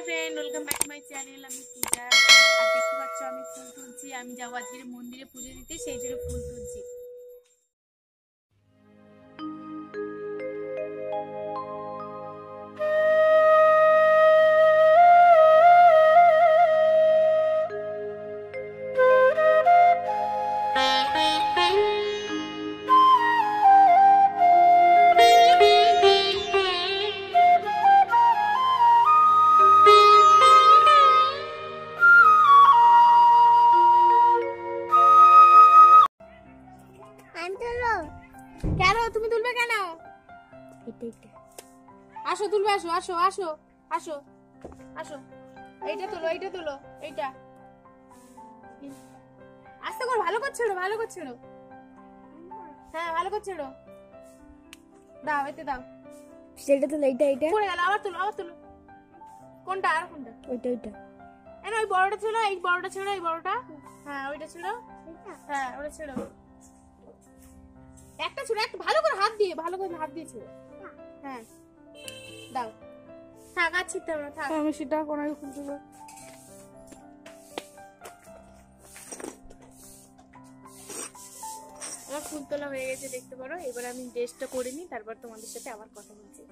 Friend, welcome back to my channel. আমি পূজা। আর দেখতে পাচ্ছ আমি ফুল তুলছি। আমি যাবো আজকে মন্দিরে পুজো দিতে, সেই জন্য ফুল তুলছি। কেন তুমি তুলবে কেন? আসো তুলবে, আসো আসো আসো আসো আসো। এইটা তুলো, এইটা তুলো, এইটা আস্তে করে। ভালো করছো, ভালো করছো। হ্যাঁ ভালো করছো। দাও, এতে দাও। সেটা তো এইটা এইটা পড়ে গেল। আবার তুলো, আবার তুলো। কোনটা আর কোনটা? ওইটা ওইটা ওই বড়টা ছিল, এই বড়টা ছিল, এই বড়টা। হ্যাঁ ওইটা ছিল। হ্যাঁ ওটা ছিল। একটা ছিল, একটা ভালো করে হাত দিয়ে, ভালো করে হাত দিয়ে ছিল। হ্যাঁ দাও। থাক আর ছিটতে হবে না, থাক। আমি সেটা কোনায় খুলতে পারি। আমার ফুল তোলা হয়ে গেছে, দেখতে পারো। এবার আমি ড্রেসটা করে নিই, তারপর তোমাদের সাথে আবার কথা বলছি।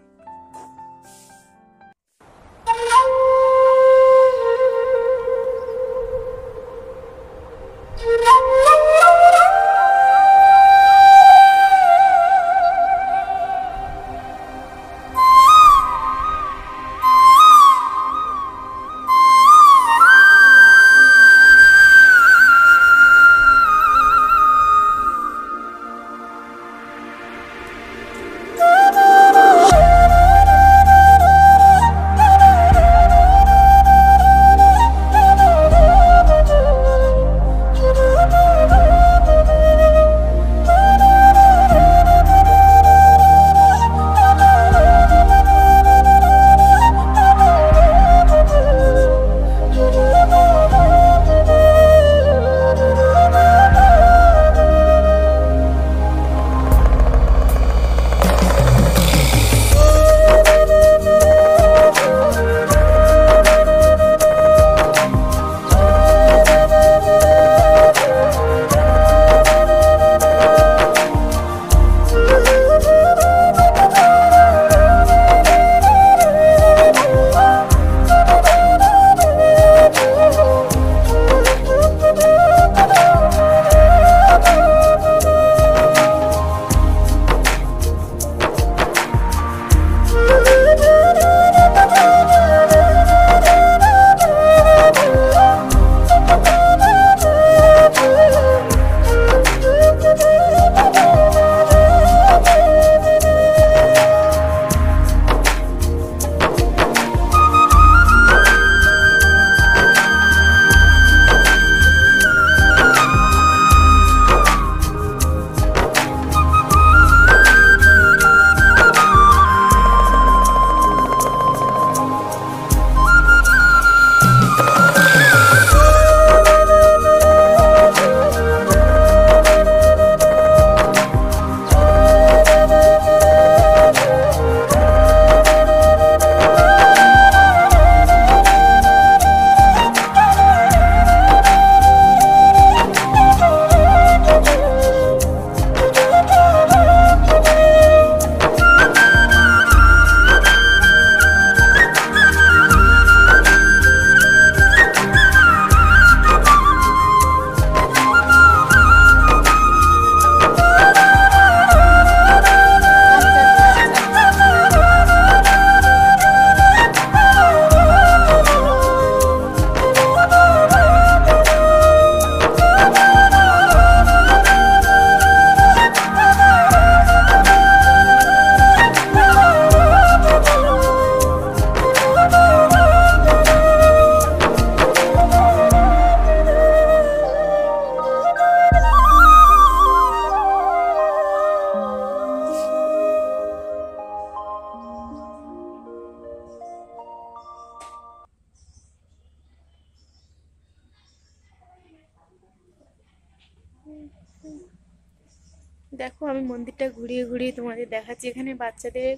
দেখো আমি মন্দিরটা ঘুরিয়ে ঘুরিয়ে তোমাদের দেখাচ্ছি। এখানে বাচ্চাদের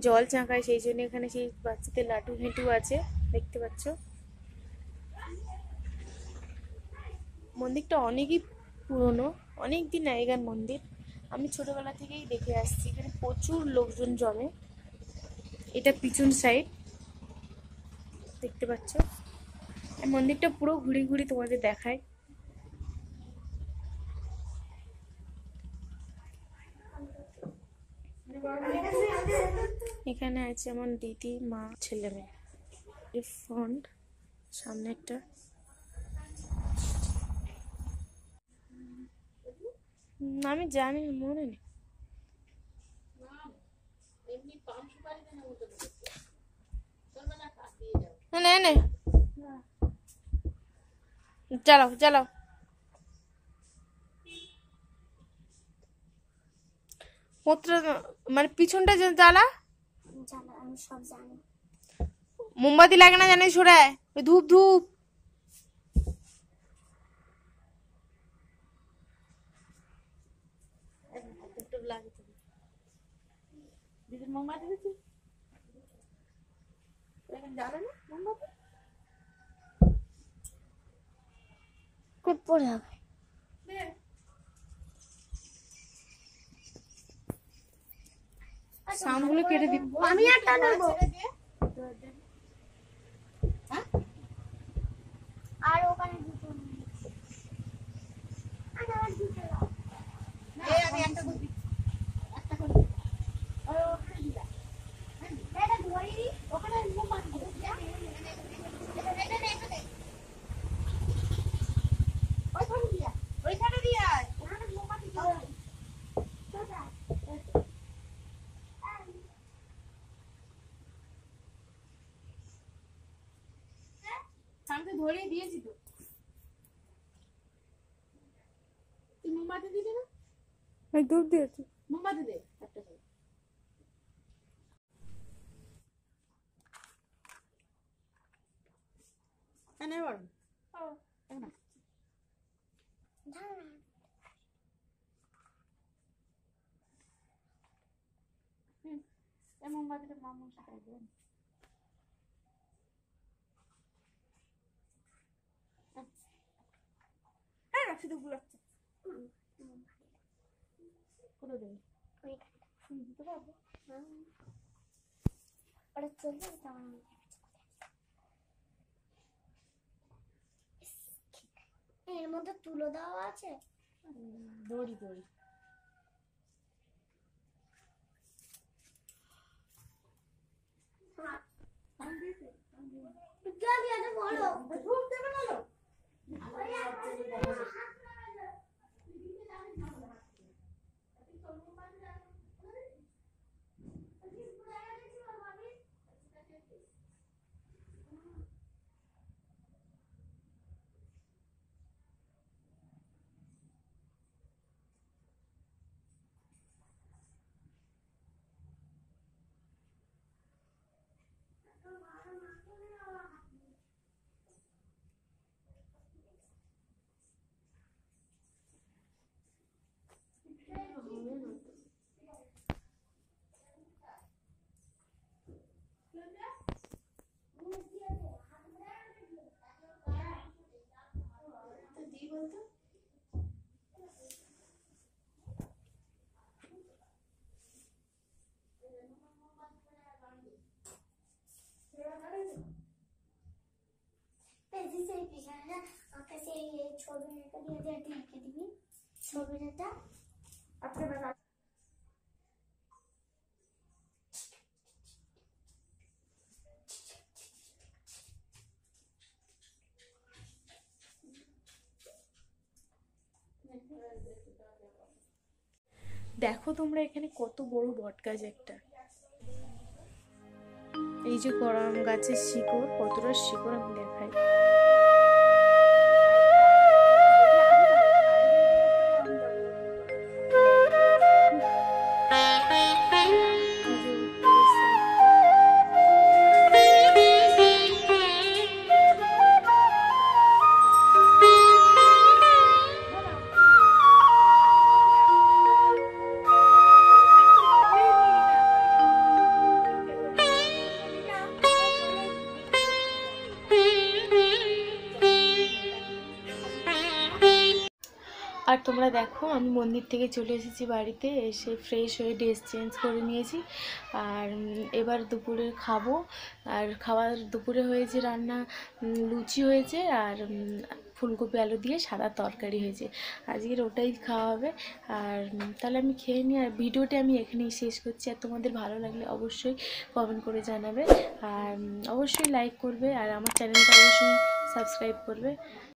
জল চাঁকায়, সেই জন্য এখানে সেই বাচ্চাদের লাটু হেঁটু আছে। দেখতে পাচ্ছ মন্দিরটা অনেকই পুরনো, অনেক দিন আগেকার মন্দির। আমি ছোটবেলা থেকেই দেখে আসছি, এখানে প্রচুর লোকজন জমে। এটা পিছন সাইড দেখতে পাচ্ছ। এই মন্দিরটা পুরো ঘুরে ঘুরে তোমাদের দেখায়। এখানে আছে আমার দিদি, মা, ছেলে মেয়ে। এই ফ্রন্ট সামনে একটা আমি জানি না, মনে নেই। নে নে চালাও চালাও। মানে পিছনটা জ্বালা, আমি সব জানি। মোমবাতি লাগে না জানিস, সরে ধূপ ধূপ। দিদির মোমবাতি দিচ্ছি, জ্বালা না মোমবাতি, খুব পড়ে হবে। সাউন্ড গুলো কেটে দিব। আমি একটা নেবো। আর ওখানে দুটো নেই। আর আমার দুটো দাও। আমি একটা করবি, একটা করে আর ওখানে দিলা। এটা ধরি, ওখানে মোমবাতি দাও। ওইখানে দিয়া। ওইখানে দিয়ে আয়। ওখানে মোমবাতি দাও। কোথায়? আমি তো ধরেই দিয়েছি তো। তুই মোমবাতি দিবি না? আমি দুধ দিয়েছি। মোমবাতি দে একটা করে। এনে বল। না এই মোমবাতিটা মামুর সাথে দেন। হ্যাঁ রাখছি তো বুলাচ্ছে। কোথায় দেবে? দিতে পারবো? ওটা চলবে এর মধ্যে তুলো দেওয়া আছে। দড়ি দড়ি বলো ধূপ দেবে না লো? ছবিটা দিয়ে লিখে দিবি ছবিটা। দেখো তোমরা এখানে কত বড় বট গাছ একটা। এই যে করম গাছের শিকড়, কতটা শিকড় আমি দেখাই। আর তোমরা দেখো আমি মন্দির থেকে চলে এসেছি বাড়িতে, এসে ফ্রেশ হয়ে ড্রেস চেঞ্জ করে নিয়েছি। আর এবার দুপুরে খাবো। আর দুপুরে হয়েছে রান্না, লুচি হয়েছে আর ফুলকপি আলু দিয়ে সাদা তরকারি হয়েছে। আজকের ওটাই খাওয়া হবে। আর তাহলে আমি খেয়ে নিই। আর ভিডিওটা আমি এখানেই শেষ করছি। আর তোমাদের ভালো লাগলে অবশ্যই কমেন্ট করে জানাবে, আর অবশ্যই লাইক করবে, আর আমার চ্যানেলটা অবশ্যই সাবস্ক্রাইব করবে।